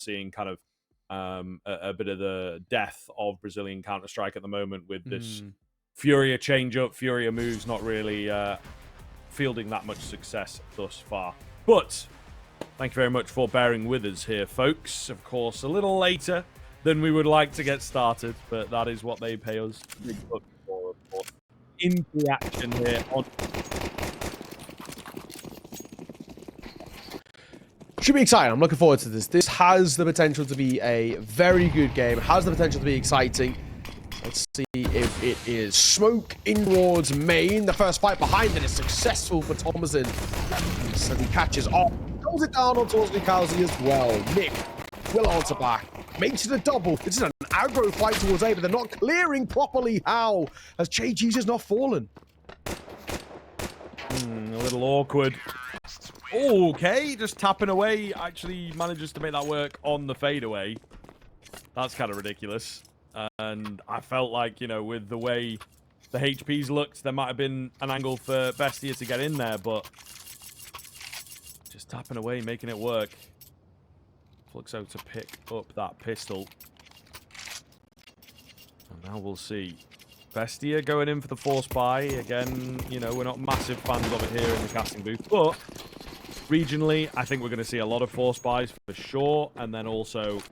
seeing kind of a bit of the death of Brazilian Counter-Strike at the moment with this Furia change-up, Furia moves not really fielding that much success thus far. But thank you very much for bearing with us here, folks. Of course, a little later than we would like to get started, but that is what they pay us big bucks for, of course. Into the action here on... Should be exciting. I'm looking forward to this. This has the potential to be a very good game. It has the potential to be exciting. Let's see if it is. Smoke in towards main. The first fight behind it is successful for Thomason. So he catches off. Goes it down on towards Nikazi as well. Nick will answer back. Makes it a double. This is an aggro fight towards A, but they're not clearing properly. How? As JG's has not fallen. A little awkward. Okay, just tapping away. Actually manages to make that work on the fadeaway. That's kind of ridiculous. And I felt like, you know, with the way the HPs looked, there might have been an angle for Bestia to get in there, but just tapping away, making it work. Fluxo to pick up that pistol. And now we'll see. Bestia going in for the force buy. Again, you know, we're not massive fans of it here in the casting booth, but regionally, I think we're going to see a lot of force buys for sure, and then also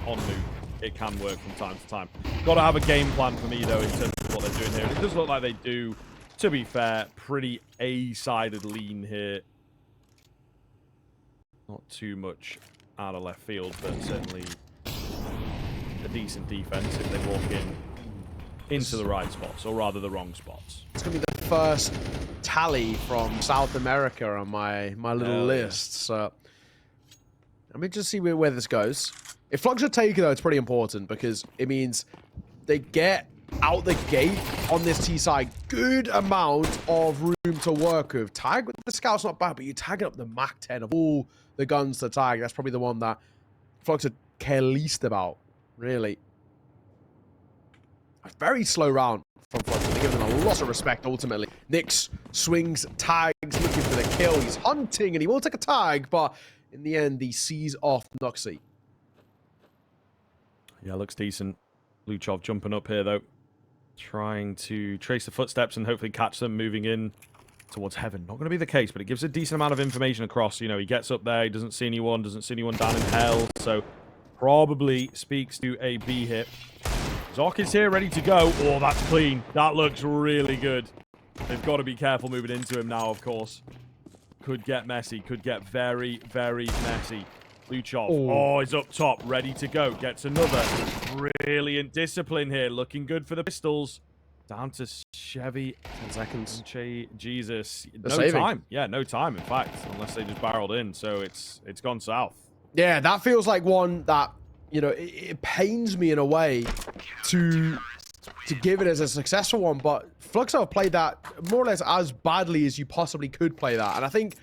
on Nuke, it can work from time to time. Got to have a game plan for me, though, in terms of what they're doing here. And it does look like they do, to be fair, pretty A-sided lean here. Not too much out of left field, but certainly a decent defense if they walk into the right spots, or rather the wrong spots. It's going to be the first tally from South America on my little list. So let me just see where this goes. If Fluxo take it, though, it's pretty important because it means they get out the gate on this T side good amount of room to work with. Tag with the scout's not bad, but you tag it up the Mach 10 of all the guns to tag. That's probably the one that Fluxo care least about, really. A very slow round from Fluxo. They give them a lot of respect, ultimately. Nyx swings, tags, looking for the kill. He's hunting, and he will take a tag, but in the end, he sees off Noxy. Yeah, looks decent. Luchov jumping up here, though. Trying to trace the footsteps and hopefully catch them moving in towards heaven. Not going to be the case, but it gives a decent amount of information across. You know, he gets up there, he doesn't see anyone down in hell, so probably speaks to a B hit. Zoc is here, ready to go. Oh, that's clean. That looks really good. They've got to be careful moving into him now, of course. Could get messy. Could get very, very messy. Luchov. Oh, he's up top, ready to go. Gets another. Brilliant discipline here. Looking good for the pistols. Down to Chevy. 10 seconds. Jesus. They're time. Yeah, no time, in fact. Unless they just barreled in. So it's gone south. Yeah, that feels like one that, you know, it pains me in a way to give it as a successful one, but Fluxo have played that more or less as badly as you possibly could play that. And I think,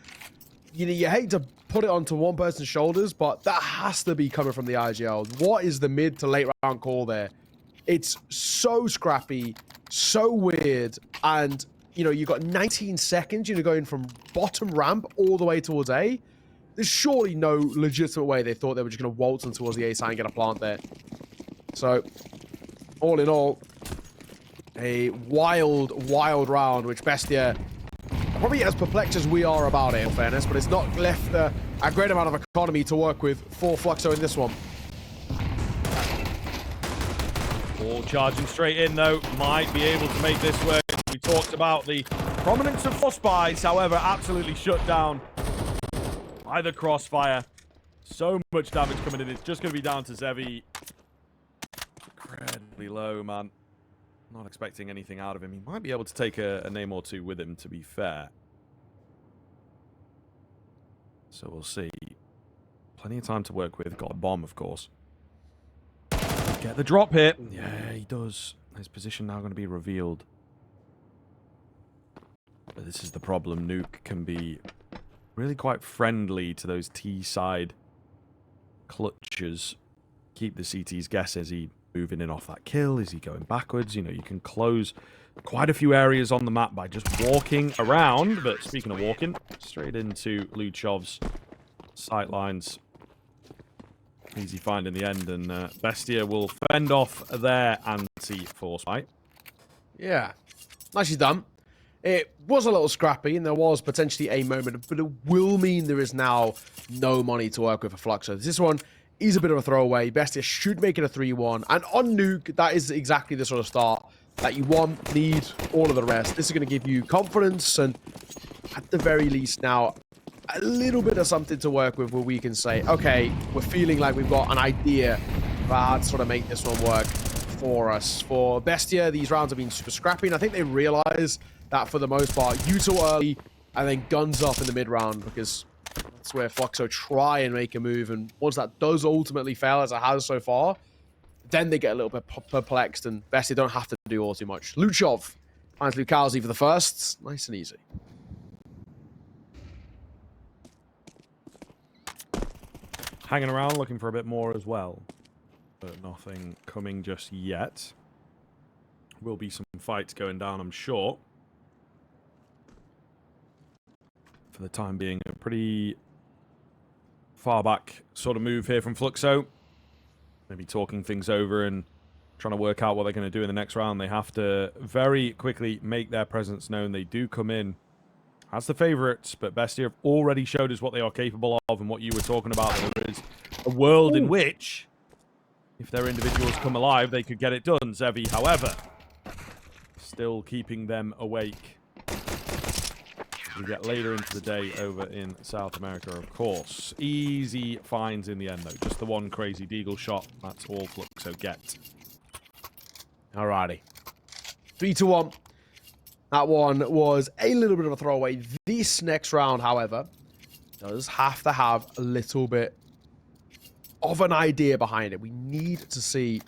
you know, you hate to put it onto one person's shoulders, but that has to be coming from the IGL. What is the mid to late round call there? It's so scrappy, so weird, and, you know, you've got 19 seconds, you know, going from bottom ramp all the way towards A. There's surely no legitimate way they thought they were just going to waltz on towards the A side and get a plant there. So, all in all, a wild, wild round, which Bestia probably as perplexed as we are about it, in fairness, but it's not left a great amount of economy to work with for Fluxo in this one. All charging straight in, though. Might be able to make this work. We talked about the prominence of force buys, however, absolutely shut down by the crossfire. So much damage coming in. It's just going to be down to Zevi. Incredibly low, man. Not expecting anything out of him. He might be able to take a name or two with him, to be fair. So we'll see. Plenty of time to work with. Got a bomb, of course. Get the drop hit. Yeah, he does. His position now going to be revealed. But this is the problem. Nuke can be really quite friendly to those T-side clutches. Keep the CTs guessing. Is he moving in off that kill? Is he going backwards? You know, you can close quite a few areas on the map by just walking around. But speaking of walking, straight into Luchov's sight lines. Easy find in the end, and BESTIA will fend off their anti-force fight. Yeah, nicely done. It was a little scrappy, and there was potentially a moment, but it will mean there is now no money to work with for Fluxo. This one is a bit of a throwaway. BESTIA should make it a 3-1, and on Nuke, that is exactly the sort of start that you want, need, all of the rest. This is going to give you confidence, and at the very least now, a little bit of something to work with where we can say, okay, we're feeling like we've got an idea about how to sort of make this one work for us. For BESTIA, these rounds have been super scrappy, and I think they realize that for the most part, you too early, and then guns up in the mid round, because that's where Fluxo try and make a move, and once that does ultimately fail, as it has so far, then they get a little bit perplexed, and BESTIA don't have to do all too much. Luchov finds Lukowski for the first. Nice and easy. Hanging around, looking for a bit more as well. But nothing coming just yet. Will be some fights going down, I'm sure. For the time being, a pretty far back sort of move here from Fluxo. Maybe talking things over and trying to work out what they're going to do in the next round. They have to very quickly make their presence known. They do come in as the favourites, but BESTIA have already showed us what they are capable of, and what you were talking about. There is a world in which, if their individuals come alive, they could get it done. Zevi, however, still keeping them awake. We get later into the day over in South America, of course. Easy finds in the end, though. Just the one crazy deagle shot. That's all Fluxo get. Alrighty. 3-1. That one was a little bit of a throwaway. This next round, however, does have to have a little bit of an idea behind it. We need to see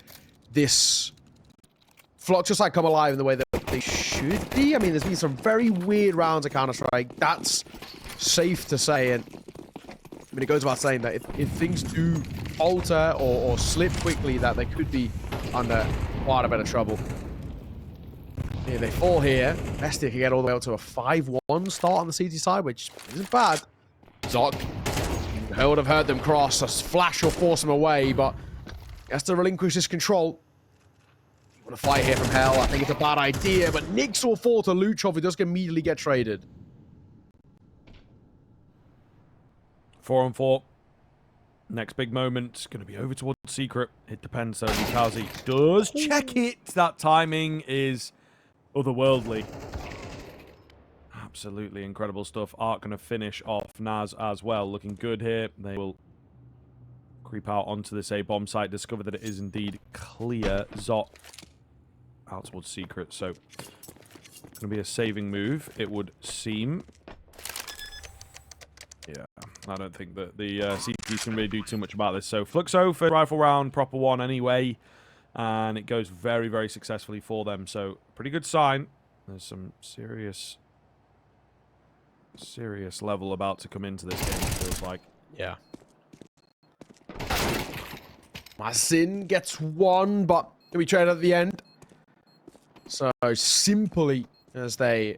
this Fluxo side come alive in the way that they should be. I mean, there's been some very weird rounds of Counter-Strike. That's safe to say. And I mean, it goes without saying that if things do falter or slip quickly, that they could be under quite a bit of trouble. Here they fall here. BESTIA can get all the way up to a 5-1 start on the CT side, which isn't bad. Zoc, I would have heard them cross. A flash will force them away, but he has to relinquish his control. You want to fight here from hell? I think it's a bad idea, but Nix will fall to Luchov, who does immediately get traded. 4-on-4. Next big moment, going to be over towards Secret. It depends, though. Lukowski does check it. That timing is otherworldly. Absolutely incredible stuff. Art going to finish off Naz as well. Looking good here. They will creep out onto this A-bomb site. Discover that it is indeed clear. Zot out towards Secret. So, going to be a saving move, it would seem. Yeah, I don't think that the CT can really do too much about this. So, Fluxo for rifle round, proper one anyway. And it goes very, very successfully for them. So, pretty good sign. There's some serious level about to come into this game, it feels like. Yeah. Mazin gets one, but can we trade at the end? So, simply as they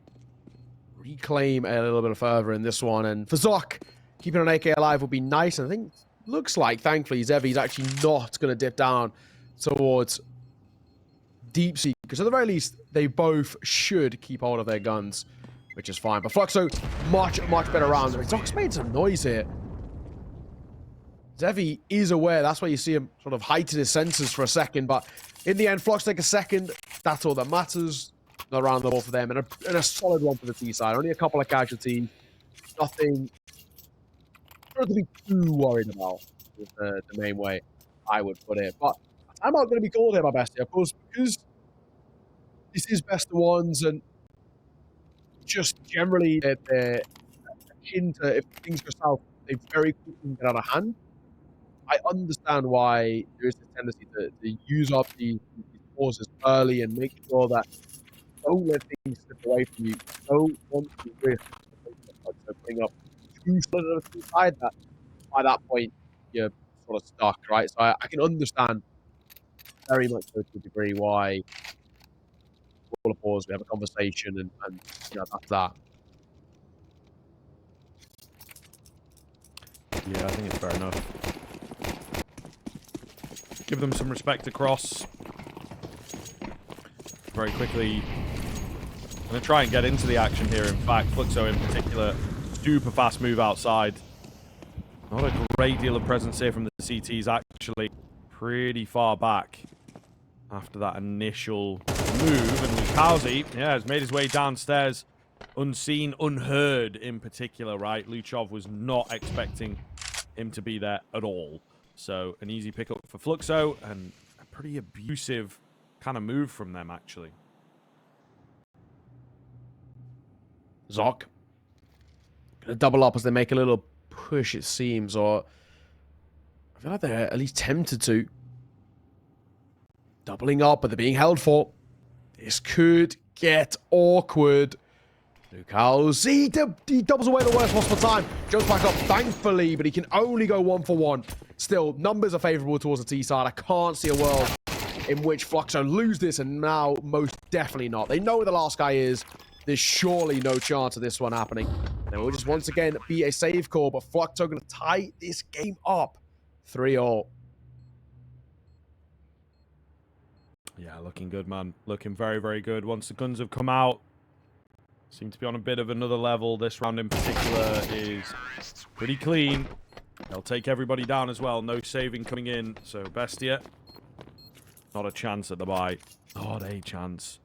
reclaim a little bit further in this one. And for Zoc, keeping an AK alive would be nice. And I think, looks like, thankfully, Zevi's actually not going to dip down towards Deep Sea, because at the very least, they both should keep hold of their guns, which is fine. But Fluxo, much better round. Zoc's made some noise here. Zevi is aware. That's why you see him sort of heighten his senses for a second. But in the end, Flux take a second. That's all that matters. Another round of the ball for them, and a solid one for the T side. Only a couple of casualties. Nothing to be too worried about is the main way I would put it. But I'm not going to be called here by BESTIA, of course, because this is best of ones, and just generally they're akin to, if things go south, they very quickly get out of hand. I understand why there is this tendency to use up these pauses early and make sure that don't let things slip away from you. Don't want to risk putting up two solid on the side that by that point you're sort of stuck, right? So I can understand very much to a degree why we'll pause, we have a conversation, and you know, that's that. Yeah, I think it's fair enough. give them some respect across. Very quickly. I'm going to try and get into the action here. In fact, Fluxo in particular, super fast move outside. Not a great deal of presence here from the CTs, actually. Pretty far back after that initial move. And Lukowski, yeah, has made his way downstairs. Unseen, unheard in particular, right? Luchov was not expecting him to be there at all. So an easy pickup for Fluxo and a pretty abusive kind of move from them, actually. Zoc. Gonna double up as they make a little push, it seems, or I feel like they're at least tempted to. Doubling up, but they're being held for. This could get awkward. Lukowski, he doubles away the worst possible time. Jumps back up, thankfully, but he can only go 1-for-1. Still, numbers are favorable towards the T side. I can't see a world in which Fluxo lose this, and now most definitely not. They know where the last guy is. There's surely no chance of this one happening. And it will just once again be a save call, but Fluxo going to tie this game up 3-all. Yeah, looking good, man. Looking very, very good. Once the guns have come out, seem to be on a bit of another level. This round in particular is pretty clean. They'll take everybody down as well. No saving coming in. So Bestia, not a chance at the buy. Not a chance.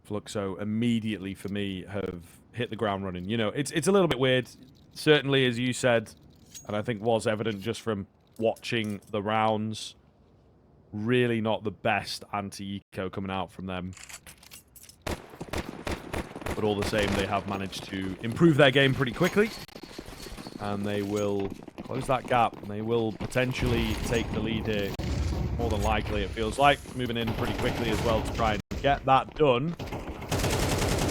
Fluxo immediately, for me, have hit the ground running. You know, it's a little bit weird. Certainly, as you said, and I think was evident just from watching the rounds, really not the best anti-eco coming out from them. But all the same, they have managed to improve their game pretty quickly. And they will close that gap. And they will potentially take the lead here. More than likely, it feels like. Moving in pretty quickly as well to try and get that done.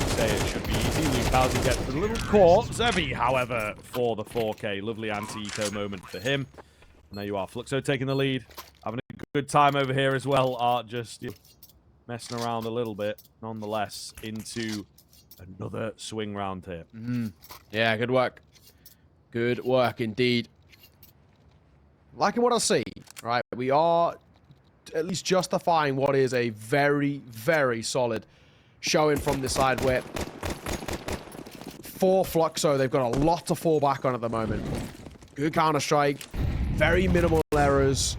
Say it should be easy. Lukowski gets a little caught. Zevi, however, for the 4K. Lovely anti-eco moment for him. And there you are. Fluxo taking the lead. Having a good time over here as well. Art just messing around a little bit. Nonetheless, into another swing round here. Yeah, good work. Good work indeed. Liking what I see, right? We are at least justifying what is a very, very solid showing from this side where for Fluxo, they've got a lot to fall back on at the moment. Good Counter-Strike, very minimal errors.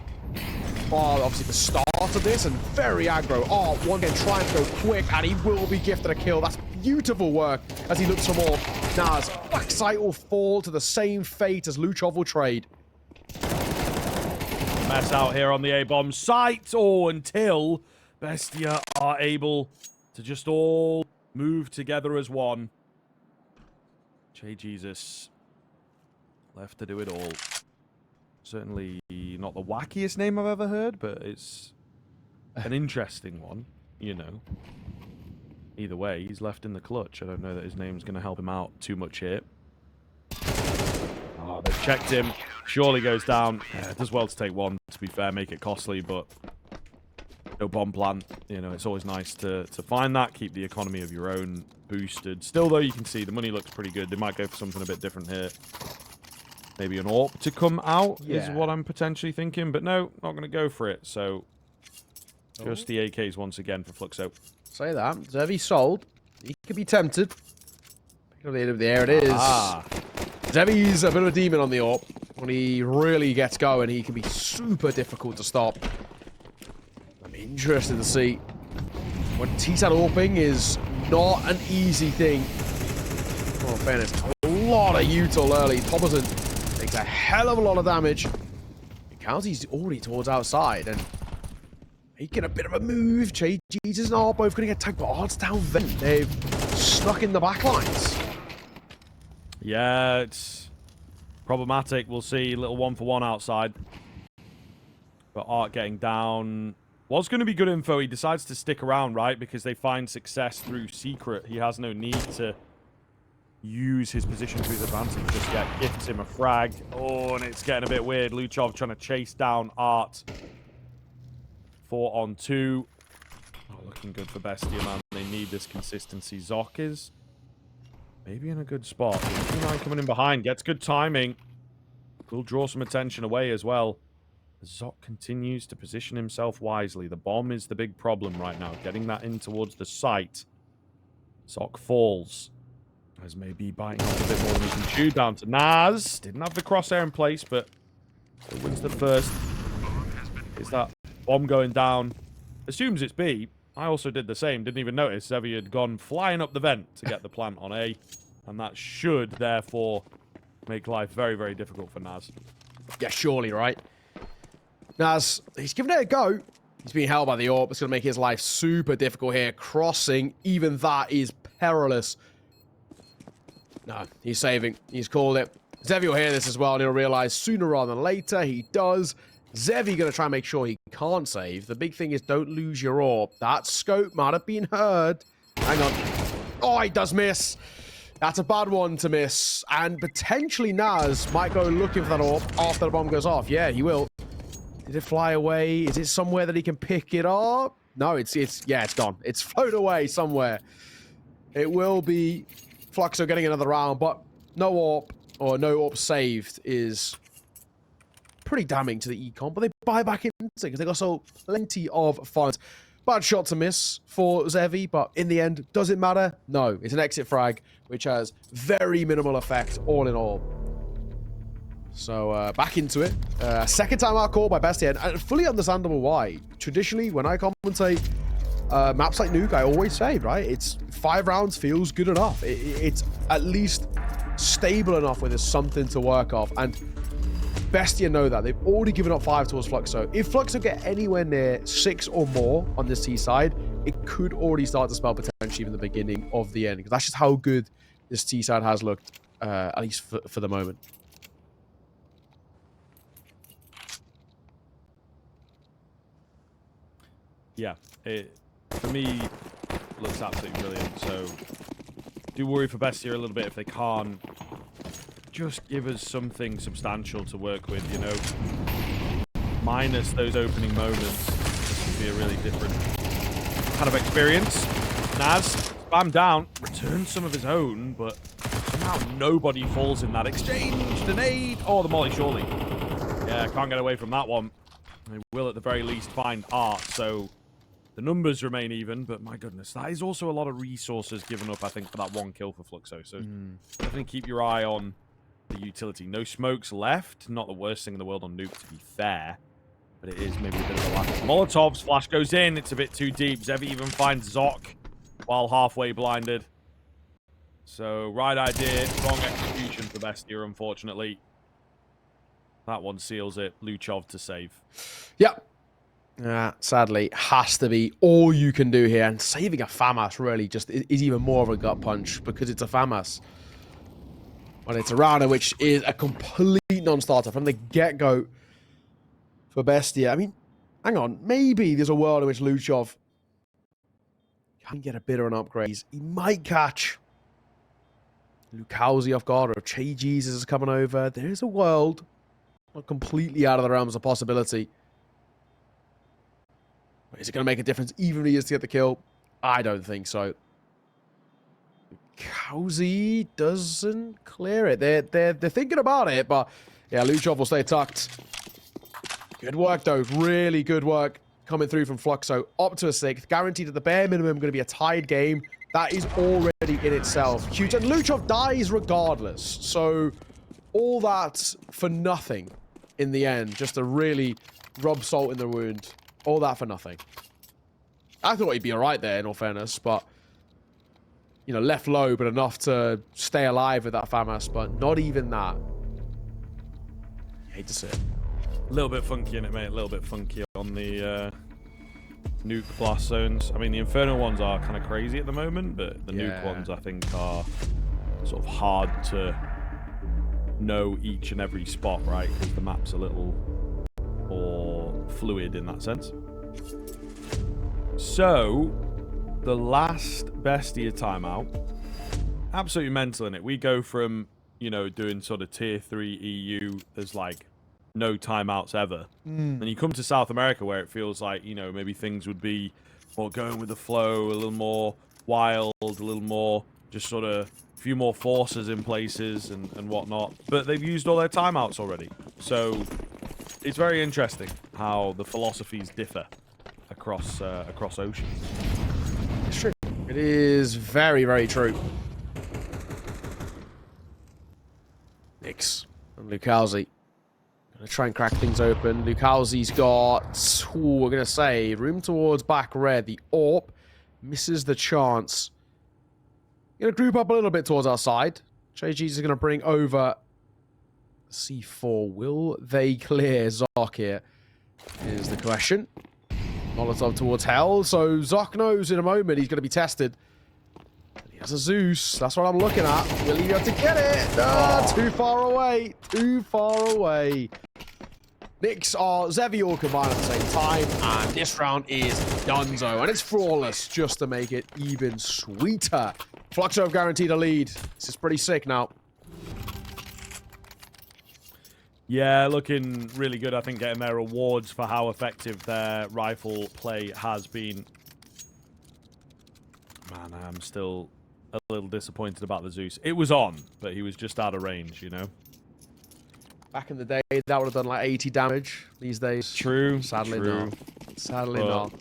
Oh, obviously the start of this and very aggro. Oh, one again trying to go quick and he will be gifted a kill. That's beautiful work as he looks for more. Naz, Backside will fall to the same fate as Luchov will trade. Mess out here on the A-bomb site. Oh, until Bestia are able to just all move together as one. Jay Jesus left to do it all. Certainly not the wackiest name I've ever heard, but it's an interesting one, you know. Either way, he's left in the clutch. I don't know that his name's going to help him out too much here. Oh, they've checked him. Surely goes down. Yeah, it does well to take one, to be fair, make it costly, but no bomb plant. You know, it's always nice to find that, keep the economy of your own boosted. Still, though, you can see the money looks pretty good. They might go for something a bit different here. Maybe an AWP to come out is what I'm potentially thinking, but no, not going to go for it. So, just the AKs once again for Fluxo. Say that. Zevi sold. He could be tempted. Pick up the end of the air. It is. Zevi's a bit of a demon on the AWP. When he really gets going, he can be super difficult to stop. I'm interested to see. When T-side AWPing is not an easy thing. Oh, fairness. A lot of util early. Thomason takes a hell of a lot of damage. He's already towards outside and making a bit of a move. Jesus and Art both going to get tagged, but Art's down vent. They've snuck in the back lines. Yeah, it's problematic. We'll see. Little 1-for-1 outside. But Art getting down was going to be good info. He decides to stick around, right? Because they find success through secret. He has no need to use his position to his advantage. Just gifts him a frag. Oh, and it's getting a bit weird. Luchov trying to chase down Art. 4-on-2. Oh, looking good for Bestia, man. They need this consistency. Zoc is maybe in a good spot. 9 coming in behind. Gets good timing. Will draw some attention away as well. Zok continues to position himself wisely. The bomb is the big problem right now. Getting that in towards the site. Zok falls. As maybe biting off a bit more than he can chew. Down to Naz. Didn't have the crosshair in place, but still wins the first. Is that bomb going down? Assumes it's B. I also did the same. Didn't even notice Zevi had gone flying up the vent to get the plant on A. And that should, therefore, make life very, very difficult for Naz. Yeah, surely, right? Naz, he's giving it a go. He's being held by the AWP. It's going to make his life super difficult here. Crossing, even that is perilous. No, he's saving. He's called it. Zevi will hear this as well, and he'll realize sooner rather than later he does. Zevi going to try and make sure he can't save. The big thing is don't lose your AWP. That scope might have been heard. Hang on. Oh, he does miss. That's a bad one to miss. And potentially Naz might go looking for that AWP after the bomb goes off. Yeah, he will. Did it fly away? Is it somewhere that he can pick it up? No, it's gone. It's flown away somewhere. It will be Fluxo getting another round, but no AWP or no AWP saved is pretty damning to the econ, but they buy back into it because they got so plenty of funds. Bad shot to miss for Zevi, but in the end, does it matter? No, it's an exit frag, which has very minimal effect all in all. So back into it. Second time out call by BESTIA, and fully understandable why. Traditionally, when I commentate maps like Nuke, I always say, right, it's 5 rounds feels good enough. It's at least stable enough where there's something to work off, and BESTIA know that. They've already given up 5 towards Fluxo. If Fluxo get anywhere near 6 or more on this T side, it could already start to spell potentially even the beginning of the end, because that's just how good this T side has looked, at least for the moment. Yeah, it, for me, looks absolutely brilliant. So, do worry for BESTIA a little bit if they can't just give us something substantial to work with, you know. Minus those opening moments, this would be a really different kind of experience. Naz, spam down, returns some of his own, but somehow nobody falls in that exchange. The nade, oh, the molly surely. Yeah, can't get away from that one. They will at the very least find Art, so the numbers remain even, but my goodness, that is also a lot of resources given up, I think, for that 1 kill for Fluxo. So definitely keep your eye on the utility. No smokes left. Not the worst thing in the world on Nuke, to be fair. But it is maybe a bit of a lack. Molotov's flash goes in. It's a bit too deep. Zevi even finds Zok while halfway blinded. So, right idea. Wrong execution for BESTIA, unfortunately. That one seals it. Luchov to save. Yep. Sadly, has to be all you can do here. And saving a FAMAS really just is even more of a gut punch because it's a FAMAS. But it's a rounder which is a complete non-starter from the get-go for BESTIA. I mean, hang on. Maybe there's a world in which Luchov can get a bit of an upgrade. He might catch Lukowski off guard, or if Che Jesus is coming over. There is a world not completely out of the realms of possibility. Is it going to make a difference even if he is to get the kill? I don't think so. Lukowski doesn't clear it. They're thinking about it, but yeah, Luchov will stay tucked. Good work, though. Really good work coming through from Fluxo. Up to a 6th. Guaranteed at the bare minimum going to be a tied game. That is already in itself huge. And Luchov dies regardless. So all that for nothing in the end. Just to really rub salt in the wound. All that for nothing. I thought he'd be alright there, in all fairness, but you know, left low, but enough to stay alive with that FAMAS, but not even that. You hate to see it. A little bit funky in it, mate. A little bit funky on the Nuke blast zones. I mean, the Infernal ones are kind of crazy at the moment, but the Nuke ones, I think, are sort of hard to know each and every spot, right? Because the map's a little more fluid in that sense. So, the last BESTIA timeout, absolutely mental in it. We go from, you know, doing sort of tier 3 EU, there's like no timeouts ever. And you come to South America where it feels like, you know, maybe things would be more going with the flow, a little more wild, a little more just sort of a few more forces in places and whatnot. But they've used all their timeouts already. So It's very interesting how the philosophies differ across oceans. It's true. It is very, very true. Nix and Lucalzi. Gonna try and crack things open. Lucalzi's got, we're gonna say, room towards back red. The AWP misses the chance. Gonna group up a little bit towards our side. JG's is gonna bring over C4. Will they clear Zoc here? Is the question. Molotov towards Hell. So Zoc knows in a moment he's gonna be tested. He has a Zeus. That's what I'm looking at. Will he be able to get it? Too far away. Too far away. Nix are Zevi all combined at the same time, and this round is donezo, and it's flawless just to make it even sweeter. Fluxo have guaranteed a lead. This is pretty sick now. Yeah, looking really good. I think getting their rewards for how effective their rifle play has been. Man, I'm still a little disappointed about the Zeus. It was on, but he was just out of range, you know? Back in the day, that would have done like 80 damage. These days, True. sadly true. not. Sadly not.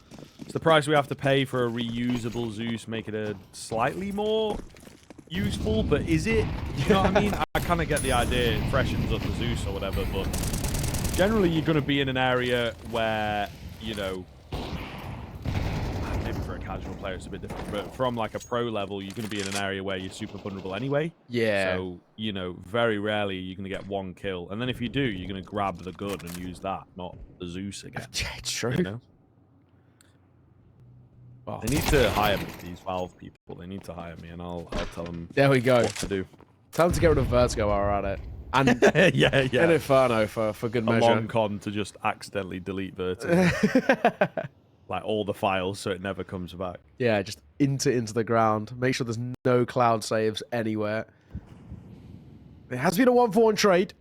It's the price we have to pay for a reusable Zeus, make it a slightly more useful, but is it? You know what I mean? I kind of get the idea it freshens up the Zeus or whatever, but generally you're going to be in an area where, you know, maybe for a casual player it's a bit different, but from like a pro level, you're going to be in an area where you're super vulnerable anyway. Yeah. So, you know, very rarely you're going to get one kill. And then if you do, you're going to grab the gun and use that, not the Zeus again. Yeah, it's true. You know? Oh. They need to hire me, these Valve people. They need to hire me, and I'll tell them There we go. what to do. Time to get rid of Vertigo while we're at it. And yeah. an Inferno for good A measure. long con to just accidentally delete Vertigo. Like all the files so it never comes back. Yeah, just into the ground. Make sure there's no cloud saves anywhere. It has been a 1-for-1 trade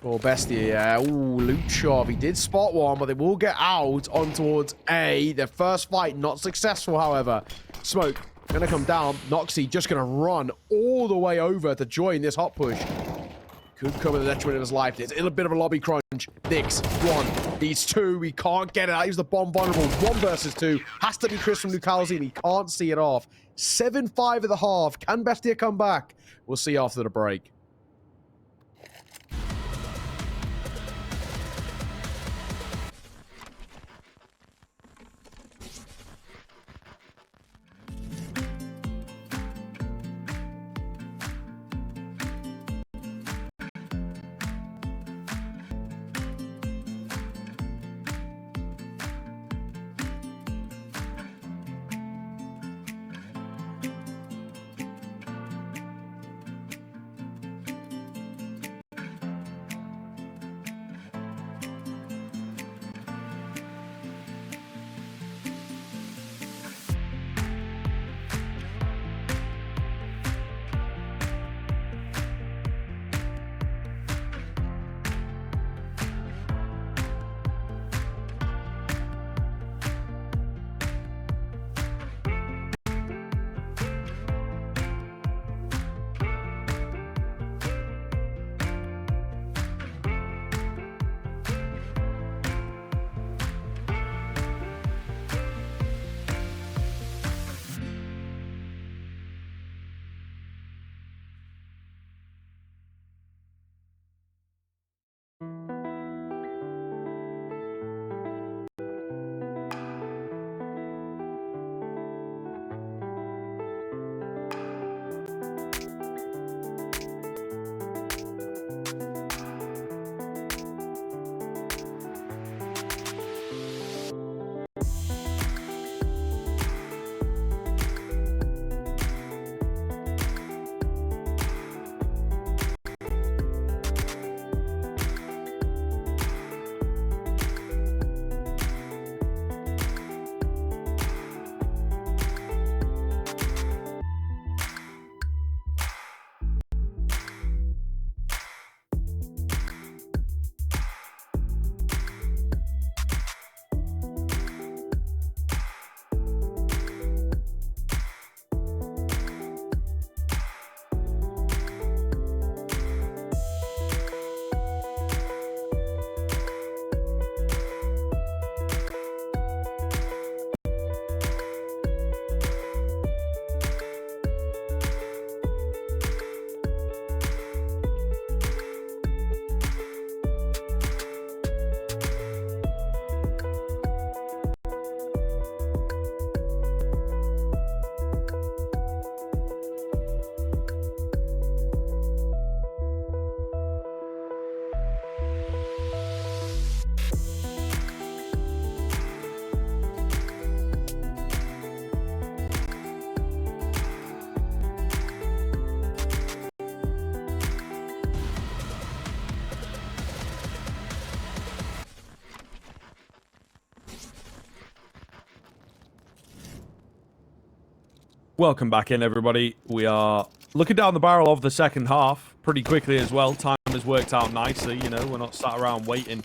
for Bestia. Yeah. Ooh, Luchov. He did spot one, but they will get out on towards A. Their first fight not successful, however. Smoke gonna come down. Noxy just gonna run all the way over to join this hot push. Could come at the detriment of his life. There's a little bit of a lobby crunch. Nix, one. Needs two. We can't get it out. He's the bomb vulnerable. 1 versus 2. Has to be Chris from Lucalzi, and he can't see it off. 7-5 at the half. Can Bestia come back? We'll see after the break. Welcome back in, everybody. We are looking down the barrel of the second half pretty quickly as well. Time has worked out nicely, you know. We're not sat around waiting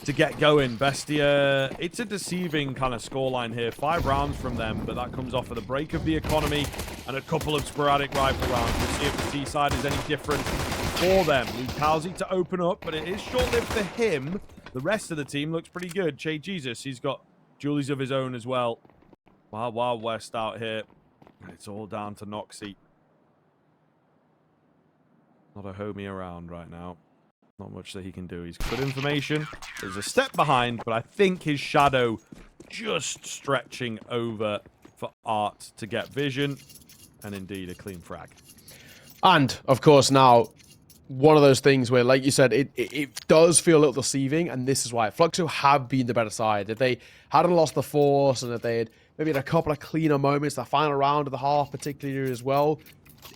to get going. Bestia, it's a deceiving kind of scoreline here. 5 rounds from them, but that comes off of the break of the economy and a couple of sporadic rifle rounds. We'll see if the seaside is any different for them. Luke to open up, but it is short-lived for him. The rest of the team looks pretty good. Che Jesus, he's got Julies of his own as well. Wild, Wild West out here. And it's all down to Noxie. Not a homie around right now. Not much that he can do. He's good information. There's a step behind, but I think his shadow just stretching over for Art to get vision. And indeed, a clean frag. And, of course, now, one of those things where, like you said, it does feel a little deceiving, and this is why. Fluxo have been the better side. If they hadn't lost the force, and if they had maybe had a couple of cleaner moments, the final round of the half particularly as well,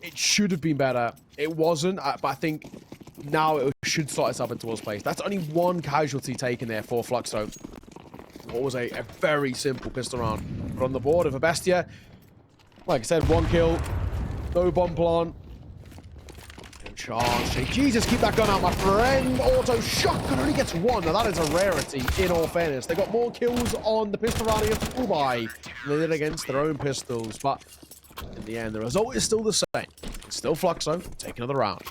it should have been better. It wasn't, but I think now it should start itself in towards place. That's only one casualty taken there for Fluxo. What was a very simple pistol round. But on the board of a Bestia, like I said, 1 kill, no bomb plant. Chance. Hey, Jesus, keep that gun out, my friend. Auto shotgun only gets 1. Now, that is a rarity, in all fairness. They got more kills on the pistol round against Ubai than they did against their own pistols. But in the end, the result is still the same. It's still Fluxo. Take another round.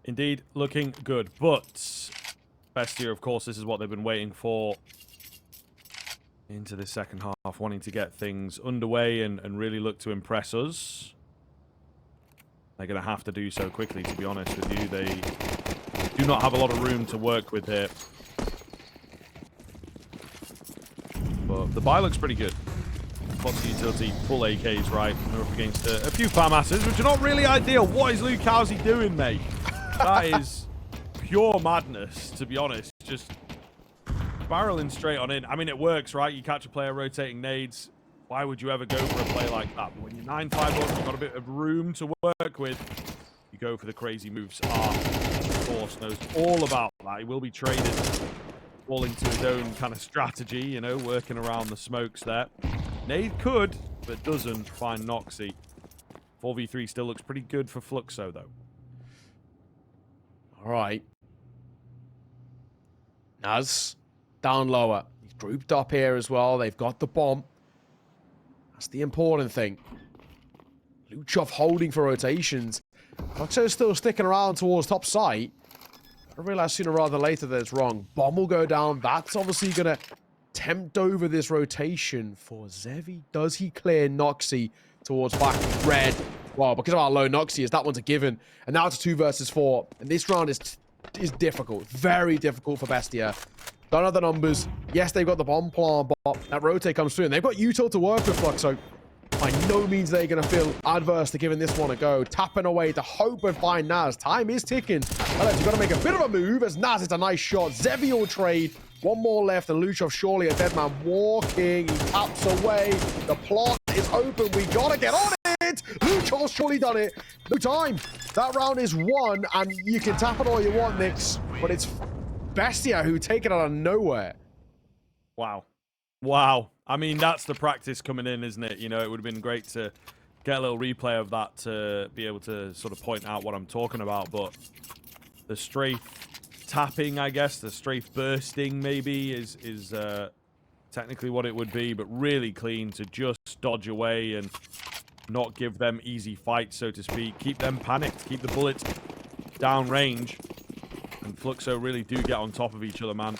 Indeed, looking good. But Bestia, of course, this is what they've been waiting for. Into the second half, wanting to get things underway and really look to impress us. They're going to have to do so quickly, to be honest with you. They do not have a lot of room to work with here. But the buy looks pretty good. Lots of utility, full AKs, right? They're up against a few FAMASs, which are not really ideal. What is Luke doing, mate? That is pure madness, to be honest. Just barreling straight on in. I mean, it works, right? You catch a player rotating nades. Why would you ever go for a play like that? But when you're 9-5 up, you've got a bit of room to work with. You go for the crazy moves. Of course, knows all about that. He will be traded, falling to his own kind of strategy, you know, working around the smokes there. Nade could, but doesn't find Noxie. 4v3 still looks pretty good for Fluxo, though. All right. Naz. Down lower. He's grouped up here as well. They've got the bomb. That's the important thing. Luchov holding for rotations. Fluxo's still sticking around towards top site. I realize sooner rather than later that it's wrong. Bomb will go down. That's obviously going to tempt over this rotation for Zevi. Does he clear Noxie towards back red? Well, because of how low Noxie is, that one's a given. And now it's 2 versus 4. And this round is difficult. Very difficult for Bestia. Don't have the numbers. Yes, they've got the bomb plant, but that rotate comes through. And they've got util to work with, Fluxo. By no means they're going to feel adverse to giving this one a go. Tapping away to hope and find Naz. Time is ticking. You've got to make a bit of a move as Naz, it's a nice shot. Zevi will trade. 1 more left, and Luchov surely a dead man walking. He taps away. The plot is open. We got to get on it. Luchov's surely done it. No time. That round is won, and you can tap it all you want, Nix, but it's Bestia who take it out of nowhere. Wow. Wow. I mean, that's the practice coming in, isn't it? You know, it would have been great to get a little replay of that to be able to sort of point out what I'm talking about. But the strafe tapping, I guess, the strafe bursting maybe is technically what it would be, but really clean to just dodge away and not give them easy fights, so to speak. Keep them panicked. Keep the bullets down range. And Fluxo really do get on top of each other, man.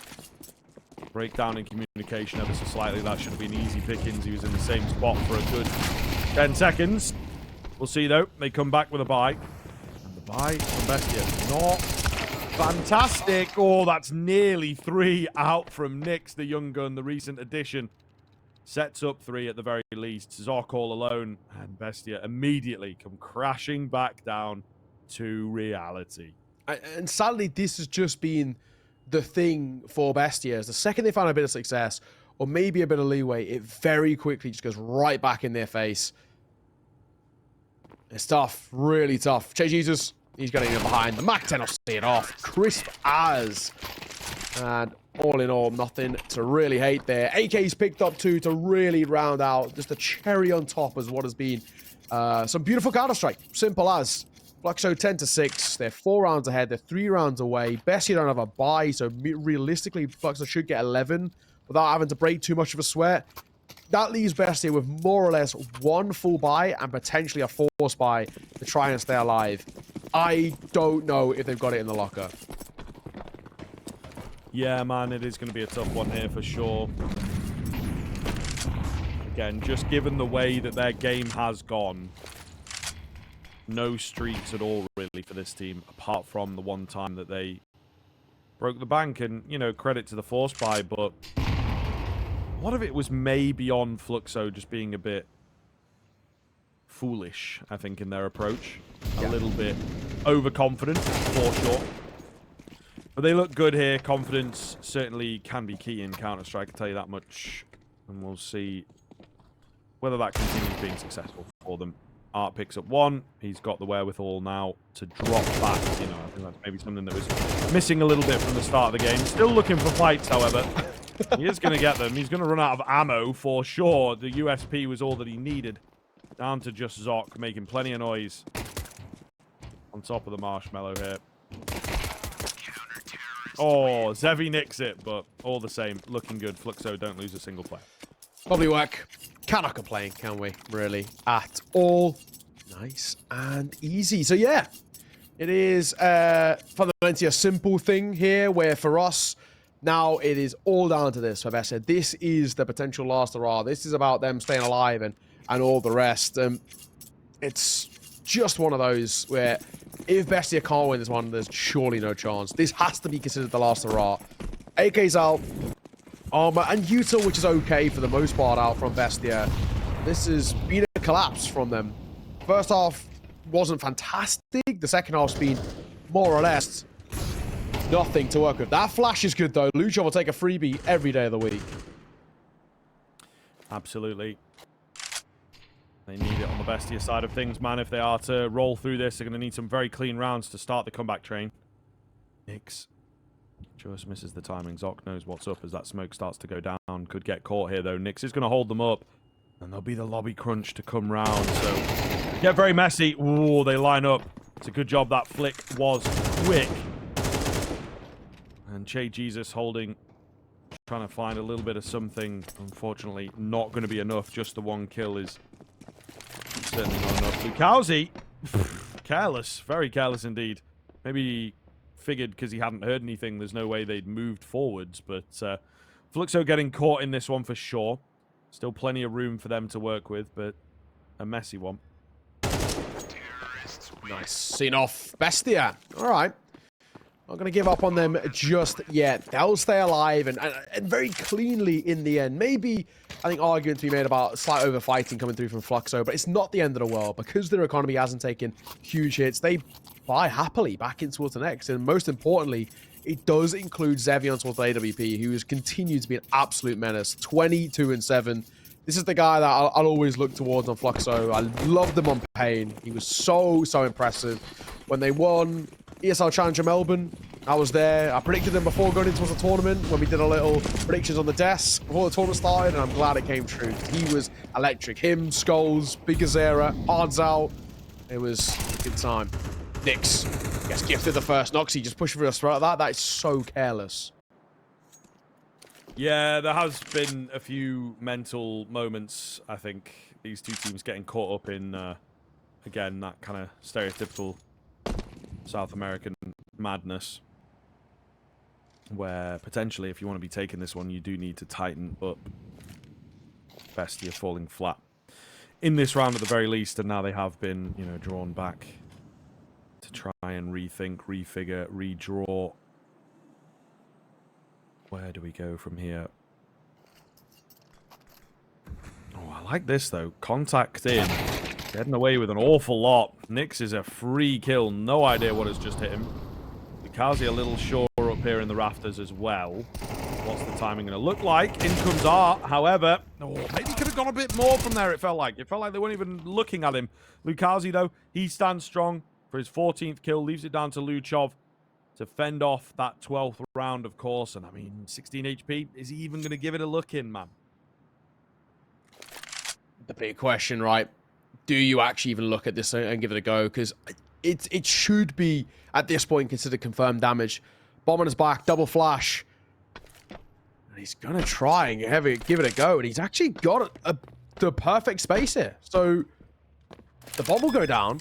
Breakdown in communication ever so slightly. That should have been easy pickings. He was in the same spot for a good 10 seconds. We'll see, though. They come back with a buy. And the buy from Bestia. Not fantastic. Oh, that's nearly 3 out from Nix, the young gun, the recent addition. Sets up 3 at the very least. Zoc all alone. And Bestia immediately come crashing back down to reality. And sadly, this has just been the thing for Bestia. Is the second they find a bit of success, or maybe a bit of leeway, it very quickly just goes right back in their face. It's tough. Really tough. Che Jesus, he's getting in behind. The Mac 10 will see it off. Crisp as. And all in all, nothing to really hate there. AK's picked up 2 to really round out. Just a cherry on top as what has been some beautiful Counter-Strike. Simple as. Fluxo 10-6. They're 4 rounds ahead. They're 3 rounds away. BESTIA don't have a bye, so realistically, Fluxo should get 11 without having to break too much of a sweat. That leaves BESTIA with more or less 1 full buy and potentially a force buy to try and stay alive. I don't know if they've got it in the locker. Yeah, man, it is going to be a tough one here for sure. Again, just given the way that their game has gone, no streaks at all, really, for this team, apart from the one time that they broke the bank. And, you know, credit to the force buy, but a lot of it was maybe on Fluxo just being a bit foolish, I think, in their approach. A little bit overconfident, for sure. But they look good here. Confidence certainly can be key in Counter-Strike, I can tell you that much. And we'll see whether that continues being successful for them. Art picks up 1. He's got the wherewithal now to drop back. You know, I think that's maybe something that was missing a little bit from the start of the game. Still looking for fights, however. He is going to get them. He's going to run out of ammo for sure. The USP was all that he needed. Down to just Zoc, making plenty of noise. On top of the marshmallow here. Oh, Zevi nicks it, but all the same, looking good. Fluxo don't lose a single player. Lovely work. Cannot complain, can we? Really, at all. Nice and easy. So yeah, it is fundamentally a simple thing here, where for us, now it is all down to this for BESTIA. This is the potential last hurrah. This is about them staying alive and all the rest. It's just one of those where if BESTIA can't win this one, there's surely no chance. This has to be considered the last hurrah. AK's out. Armor and Util, which is okay for the most part, out from BESTIA. This has been a collapse from them. First half wasn't fantastic. The second half's been more or less nothing to work with. That flash is good, though. Lucha will take a freebie every day of the week. Absolutely. They need it on the BESTIA side of things, man. If they are to roll through this, they're going to need some very clean rounds to start the comeback train. Nix just misses the timing. Zoc knows what's up as that smoke starts to go down. Could get caught here, though. Nix is going to hold them up. And there'll be the lobby crunch to come round. So, get very messy. Ooh, they line up. It's a good job that flick was quick. And Che Jesus holding, trying to find a little bit of something. Unfortunately, not going to be enough. Just the 1 kill is certainly not enough. Lukowski, careless. Very careless indeed. Maybe figured because he hadn't heard anything, there's no way they'd moved forwards. But Fluxo getting caught in this one for sure. Still plenty of room for them to work with, but a messy one. Nice. Seen off BESTIA. All right. Not going to give up on them just yet. They'll stay alive and very cleanly in the end. Maybe, I think, argument to be made about slight overfighting coming through from Fluxo, but it's not the end of the world. Because their economy hasn't taken huge hits, they buy happily back in towards the next. And most importantly, it does include Zevion towards the AWP, who has continued to be an absolute menace. 22-7. This is the guy that I'll always look towards on Fluxo. I loved him on Pain. He was so impressive. When they won ESL Challenger Melbourne, I was there. I predicted them before going into the tournament when we did a little predictions on the desk before the tournament started, and I'm glad it came true. He was electric. Him, Skulls, Big Azera, Odds out. It was a good time. Nix gets gifted the first Noxy, just pushing for a throw like that. That is so careless. Yeah, there has been a few mental moments, I think. These two teams getting caught up in, again, that kind of stereotypical South American madness. Where, potentially, if you want to be taking this one, you do need to tighten up. BESTIA falling flat in this round at the very least, and now they have been, you know, drawn back to try and rethink, refigure, redraw. Where do we go from here? Oh, I like this, though. Contact in. Getting away with an awful lot. Nix is a free kill. No idea what has just hit him. Lukowski a little short up here in the rafters as well. What's the timing going to look like? In comes Art. However, maybe could have gone a bit more from there, it felt like. It felt like they weren't even looking at him. Lukowski, though, he stands strong for his 14th kill. Leaves it down to Luchov. to fend off that 12th round, of course. And I mean, 16 HP, is he even going to give it a look in, man? The big question, right? Do you actually even look at this and give it a go? Because it should be, at this point, considered confirmed damage. Bomb on his back, double flash. And he's going to try and give it a go. And he's actually got the perfect space here. So the bomb will go down.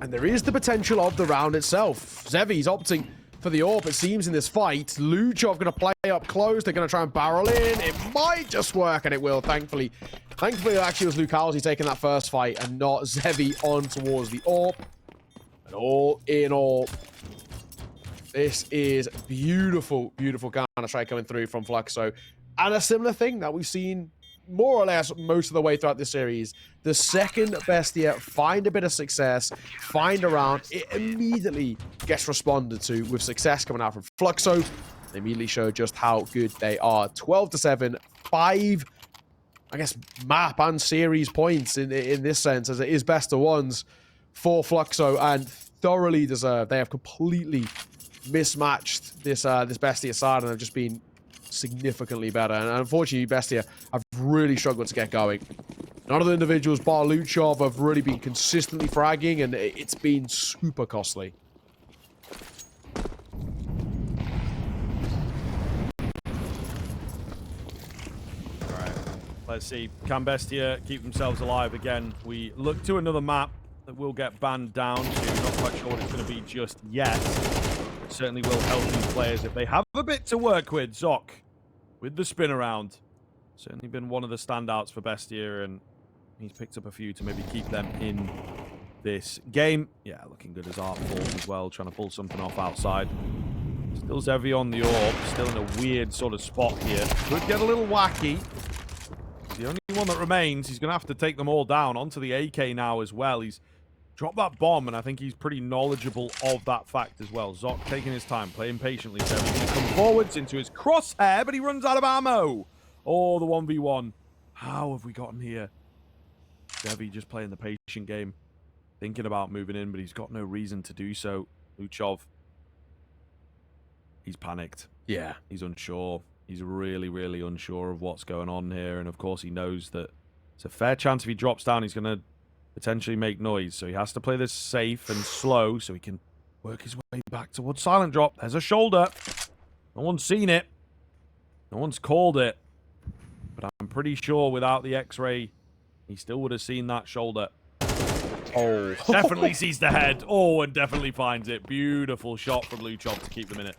And there is the potential of the round itself. Zevi's opting for the AWP, it seems, in this fight. Luchov going to play up close. They're going to try and barrel in. It might just work, and it will, thankfully. Thankfully, it actually was Lukalzi taking that first fight and not Zevi on towards the AWP. And all in all, this is beautiful, beautiful Counter-Strike coming through from Fluxo. And a similar thing that we've seen more or less most of the way throughout this series. The second Bestia find a bit of success, find a round, it immediately gets responded to with success coming out from Fluxo. They immediately show just how good they are. 12-7, 5, I guess, map and series points in this sense, as it is best of ones for Fluxo, and thoroughly deserved. They have completely mismatched this Bestia side and have just been significantly better. And unfortunately, Bestia have really struggled to get going. None of the individuals, bar Luchov, have really been consistently fragging, and it's been super costly. Alright, let's see. Can Bestia keep themselves alive again? We look to another map that will get banned down to. Not quite sure what it's going to be just yet. It certainly will help these players if they have a bit to work with. Zoc with the spin around. Certainly been one of the standouts for Bestia, and he's picked up a few to maybe keep them in this game. Yeah, looking good as Art falls as well, trying to pull something off outside. Still Zevi on the AWP, still in a weird sort of spot here. Could get a little wacky. The only one that remains, he's going to have to take them all down. Onto the AK now as well. He's dropped that bomb, and I think he's pretty knowledgeable of that fact as well. Zoc taking his time, playing patiently. So he's going to come forwards into his crosshair, but he runs out of ammo. Oh, the 1v1. How have we gotten here? Zevi just playing the patient game, thinking about moving in, but he's got no reason to do so. Luchov, he's panicked. Yeah. He's unsure. He's really, really unsure of what's going on here. And of course, he knows that it's a fair chance if he drops down, he's going to potentially make noise. So he has to play this safe and slow so he can work his way back towards silent drop. There's a shoulder. No one's seen it. No one's called it. But I'm pretty sure without the X-ray, he still would have seen that shoulder. Oh, definitely sees the head. Oh, and definitely finds it. Beautiful shot from Luchov to keep them in it.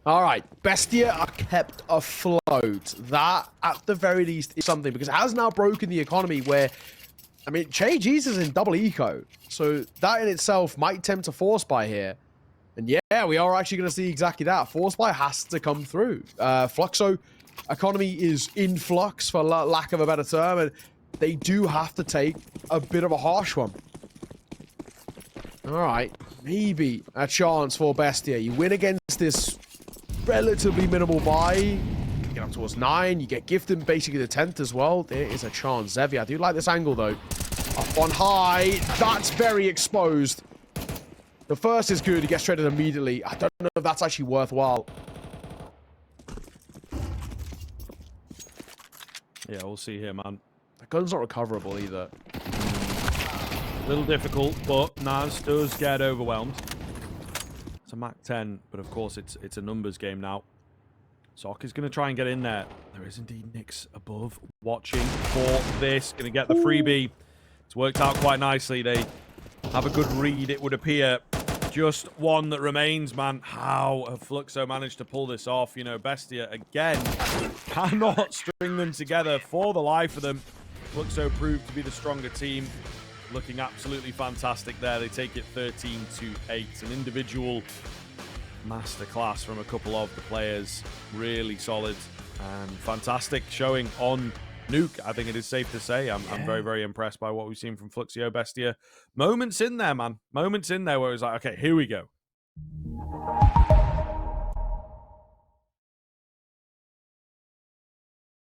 All right, Bestia are kept afloat. That, at the very least, is something, because it has now broken the economy where, I mean, Che's is in double eco. So that in itself might tempt a force buy here. And yeah, we are actually going to see exactly that. Force buy has to come through. Fluxo economy is in flux, for lack of a better term, and they do have to take a bit of a harsh one. All right, maybe a chance for Bestia. You win against this relatively minimal buy. You get up towards 9. You get gifted basically the 10th as well. There is a chance. Zevi, I do like this angle though. Up on high. That's very exposed. The first is good. He gets traded immediately. I don't know if that's actually worthwhile. Yeah, we'll see here, man. The gun's not recoverable either. A little difficult, but Naz does get overwhelmed. It's a Mac 10, but of course it's a numbers game now. Zoc is going to try and get in there. There is indeed Nyx above, watching for this. Going to get the freebie. It's worked out quite nicely. They have a good read, it would appear. Just one that remains, man. How have Fluxo managed to pull this off? You know, Bestia, again, cannot string them together for the life of them. Fluxo proved to be the stronger team. Looking absolutely fantastic there. They take it 13-8. An individual masterclass from a couple of the players. Really solid and fantastic showing on Nuke. I think it is safe to say I'm very, very impressed by what we've seen from Fluxo Bestia. Moments in there, man. Moments in there where it was like, okay, here we go.